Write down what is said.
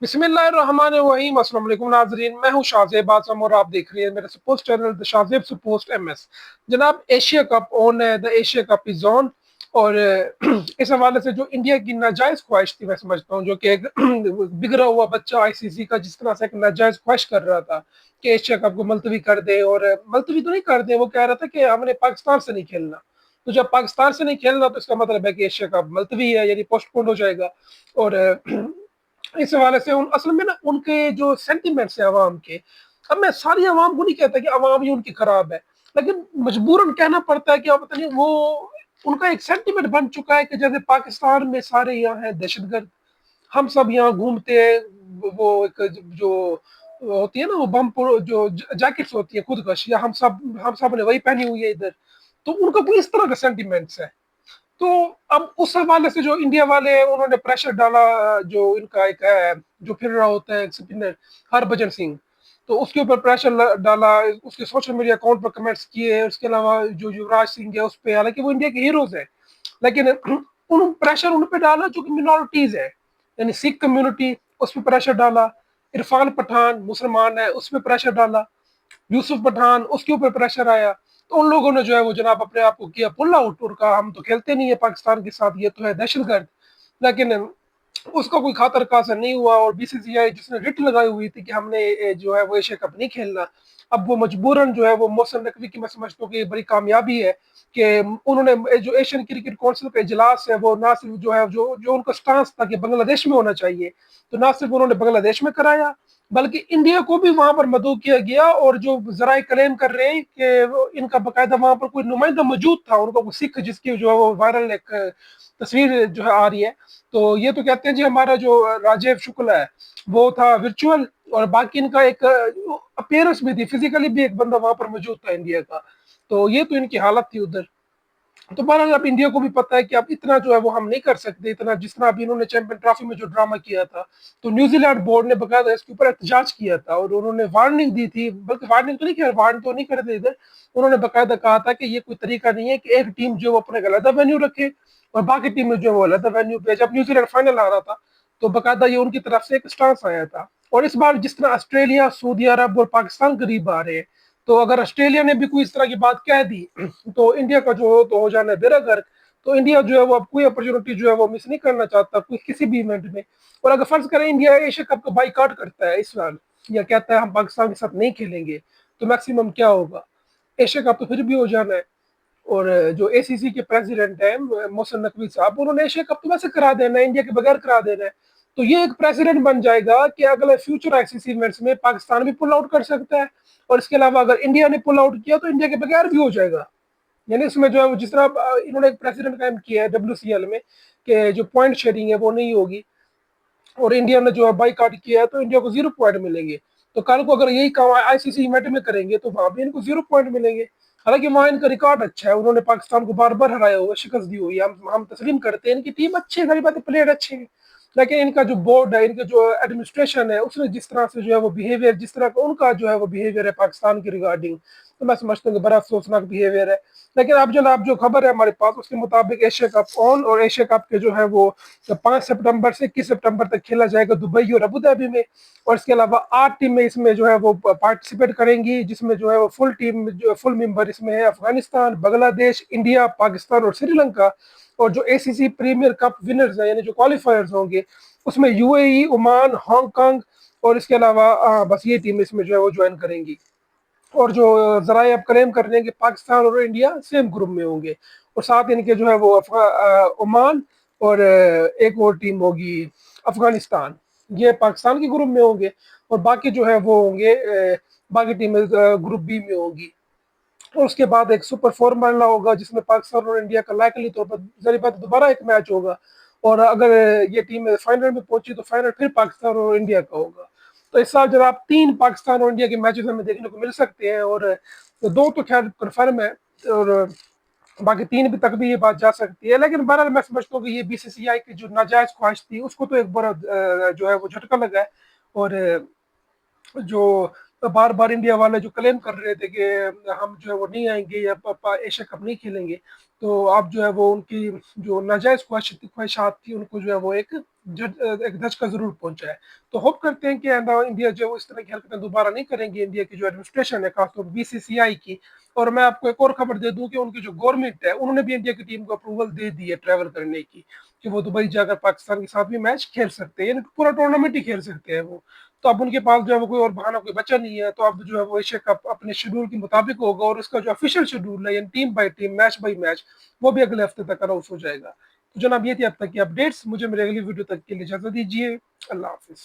बिस्मिल्लाहिर्रहमानिर्रहीम। अस्सलाम वालेकुम नाजरीन, मैं हूं शाहजेब आजम और आप देख रहे हैं मेरा सपोस्ट चैनल द शाहजेब सपोस्ट MS। जनाब, एशिया कप ऑन है, the Asia cup is on. और इस हवाले से जो इंडिया की नाजायज ख्वाहिश थी, मैं समझता हूँ, जो कि एक बिगड़ा हुआ बच्चा ICC का जिस तरह से एक नाजायज ख्वाहिश कर रहा था कि एशिया कप को मुलतवी कर दे, और मुलतवी तो नहीं कर दे, वो कह रहा था कि हमने पाकिस्तान से नहीं खेलना। तो जब पाकिस्तान से नहीं खेलना तो इसका मतलब है कि एशिया कप मुलतवी है, यानी पोस्टपोन हो जाएगा। और इस हवाले से असल में ना उनके जो सेंटिमेंट्स है अवाम के, अब मैं सारी अवाम को नहीं कहता कि अवाम ही उनकी खराब है, लेकिन मजबूरन कहना पड़ता है कि अब पता नहीं वो उनका एक सेंटिमेंट बन चुका है कि जैसे पाकिस्तान में सारे यहाँ हैं दहशतगर्द, हम सब यहाँ घूमते हैं, वो एक जो होती है ना, वो बम जो जैकेट्स होती है खुदकश, या हम सब ने वही पहनी हुई है इधर। तो उनका कोई इस तरह का सेंटिमेंट्स है। तो अब उस हवाले से जो इंडिया वाले हैं, उन्होंने प्रेशर डाला, जो इनका एक है जो फिर रहा होता है स्पिनर हरभजन सिंह, तो उसके ऊपर प्रेशर डाला, उसके सोशल मीडिया अकाउंट पर कमेंट्स किए। उसके अलावा जो युवराज सिंह है उस पर, हालांकि वो इंडिया के हीरोज हैं, लेकिन उन प्रेशर उन पे डाला जो कि मिनॉरिटीज है, यानी सिख कम्युनिटी, उस पर प्रेशर डाला। इरफान पठान मुसलमान है, उस पर प्रेशर डाला। यूसुफ पठान, उसके ऊपर प्रेशर आया। तो उन लोगों ने जो है वो जनाब अपने आप को किया पुल आउट, और कहा हम तो खेलते नहीं है पाकिस्तान के साथ, ये तो है दहशतगर्द। लेकिन उसका कोई खातर कासा नहीं हुआ, और BCCI जिसने रिट लगाई हुई थी कि हमने जो है वो एशिया कप नहीं खेलना, अब वो मजबूरन जो है वो मोहसिन नकवी की, मैं समझता हूँ कि बड़ी कामयाबी है कि उन्होंने जो एशियन क्रिकेट काउंसिल का इजलास है, वो ना सिर्फ जो है जो जो उनका स्टांस था कि बांग्लादेश में होना चाहिए, तो ना सिर्फ उन्होंने बांग्लादेश में कराया, बल्कि इंडिया को भी वहां पर मदऊ किया गया। और जो जराए क्लेम कर रहे हैं कि इनका बाकायदा वहां पर कोई नुमाइंदा मौजूद था, उनका कोई सिख, जिसकी जो है वो वायरल एक तस्वीर जो है आ रही है, तो ये तो कहते हैं जी हमारा जो राजीव शुक्ला है वो था वर्चुअल, और बाकी इनका एक अपीयरेंस भी थी, फिजिकली भी एक बंदा वहां पर मौजूद था इंडिया का। तो ये तो इनकी हालत थी उधर। तो बहरहाल अब इंडिया को भी पता है कि अब इतना जो है वो हम नहीं कर सकते, इतना जिस तरह अभी इन्होंने चैंपियन ट्रॉफी में जो ड्रामा किया था। तो न्यूजीलैंड बोर्ड ने बकायदा इसके ऊपर एहतजाज किया था, और उन्होंने वार्निंग दी थी, बल्कि वार्निंग तो नहीं किया, वार्न तो नहीं करते इधर। उन्होंने बकायदा कहा था कि ये कोई तरीका नहीं है कि एक टीम जो वो अपने अलग वेन्यू रखे और बाकी टीमें जो है वो अलग वेन्यू पे। जब न्यूजीलैंड फाइनल आ रहा था तो बकायदा ये उनकी तरफ से एक स्टांस आया था। और इस बार जिस तरह ऑस्ट्रेलिया, सऊदी अरब और पाकिस्तान करीब आ रहे हैं, तो अगर ऑस्ट्रेलिया ने भी कोई इस तरह की बात कह दी तो इंडिया का जो तो हो जाना है बेड़ा गर्क। तो इंडिया जो है वो अब कोई अपॉर्चुनिटी जो है वो मिस नहीं करना चाहता कोई किसी भी इवेंट में। और अगर फर्ज करें इंडिया एशिया कप का बाइकआउट करता है इस साल, या कहता है हम पाकिस्तान के साथ नहीं खेलेंगे, तो मैक्सिमम क्या होगा, एशिया कप तो फिर भी हो जाना है। और जो ACC के प्रेसिडेंट हैं मोहसिन नकवी साहब, उन्होंने एशिया कप तो वैसे करा देना है, इंडिया के बगैर करा देना है। तो ये एक प्रेसिडेंट बन जाएगा कि अगले फ्यूचर ICC इवेंट्स में पाकिस्तान भी पुल आउट कर सकता है। और इसके अलावा अगर इंडिया ने पुल आउट किया तो इंडिया के बगैर भी हो जाएगा। यानी इसमें जो है वो जिस तरह इन्होंने एक प्रेसिडेंट कायम किया है WCL में कि जो पॉइंट शेयरिंग है वो नहीं होगी, और इंडिया ने जो है बाइकआउट किया है तो इंडिया को 0 पॉइंट मिलेंगे। तो कल को अगर यही काम ICC इवेंट में करेंगे तो वहां भी इनको 0 पॉइंट मिलेंगे। हालांकि वहाँ इनका रिकॉर्ड अच्छा है, उन्होंने पाकिस्तान को बार बार हराया हुआ, शिकस्त दी हुई है, हम तस्लीम करते हैं, इनकी टीम अच्छी है, सारी बातें, प्लेयर अच्छे हैं। लेकिन इनका जो बोर्ड है, इनका जो एडमिनिस्ट्रेशन है, उसने जिस तरह से जो है वो बिहेवियर, जिस तरह का उनका जो है वो बिहेवियर है पाकिस्तान के रिगार्डिंग, तो मैं समझता हूँ कि बड़ा अफसोसनाक बिहेवियर है। लेकिन अब जनाब जो खबर है हमारे पास उसके मुताबिक एशिया कप ऑन, और एशिया कप के जो है वो 5 सितंबर से 21 सितंबर तक खेला जाएगा दुबई और अबू धाबी में। और इसके अलावा 8 टीमें इसमें जो है वो पार्टिसिपेट करेंगी, जिसमें जो है वो फुल टीम जो फुल मेंबर इसमें है अफगानिस्तान, बांग्लादेश, इंडिया, पाकिस्तान और श्रीलंका। और जो ACC प्रीमियर कप विनर्स हैं, यानी जो क्वालिफायर्स होंगे, उसमें UAE, ओमान, हांगकांग, और इसके अलावा बस ये टीम इसमें जो है वो ज्वाइन करेंगी। और जो जराए अब क्लेम कर रहे हैं कि पाकिस्तान और इंडिया सेम ग्रुप में होंगे, और साथ इनके जो है वो ओमान, और एक और टीम होगी अफगानिस्तान, ये पाकिस्तान के ग्रुप में होंगे। और बाकी जो है वो होंगे बाकी टीमें ग्रुप B में होंगी। और उसके बाद एक सुपर 4 मरला होगा जिसमें पाकिस्तान और इंडिया का लाइकली तौर पर जरी बात दोबारा एक मैच होगा। और अगर ये टीम फाइनल में पहुंची तो फाइनल फिर पाकिस्तान और इंडिया का होगा। तो इस साल जनाब 3 पाकिस्तान और इंडिया के मैचेस हमें देखने को मिल सकते हैं, और दो तो खैर कन्फर्म है, और बाकी 3 भी तक भी ये बात जा सकती है। लेकिन बहरहाल मैं समझता हूँ कि ये BCCI की जो नाजायज ख्वाहिश थी उसको तो एक बड़ा जो है वो झटका लगा है। और जो बार बार इंडिया वाले जो क्लेम कर रहे थे कि हम जो है वो नहीं आएंगे या एशिया कप नहीं खेलेंगे, तो आप जो है वो उनकी जो नाजायज ख्वाहिशात थी उनको जो है वो एक ایک دھچکا ضرور پہنچا ہے. تو ہوپ کرتے ہیں کہ آئندہ انڈیا جو اس طرح کی حرکتیں دوبارہ نہیں کریں گی. انڈیا کی جو ایڈمنسٹریشن ہے خاص طور بی سی سی آئی کی. اور میں آپ کو ایک اور خبر دے دوں کہ ان کی جو گورنمنٹ ہے انہوں نے بھی انڈیا کی ٹیم کو اپروول دے دی ہے ٹریول کرنے کی کہ وہ دبئی جا کر پاکستان کے ساتھ بھی میچ کھیل سکتے ہیں, یعنی پورا ٹورنامنٹ ہی کھیل سکتے ہیں وہ. تو اب ان کے پاس جو ہے وہ کوئی اور بہانہ کوئی بچا نہیں ہے. تو اب جو ہے وہ ایشیا کپ اپنے شیڈول کے مطابق ہوگا اور اس کا جو آفیشیل شیڈول ہے یعنی team by team match by match وہ بھی اگلے ہفتے تک اناؤنس ہو جائے گا. تو جناب یہ تھی اب تک کی اپڈیٹس. مجھے میرے اگلی ویڈیو تک کے لیے اجازت دیجیے. اللہ حافظ.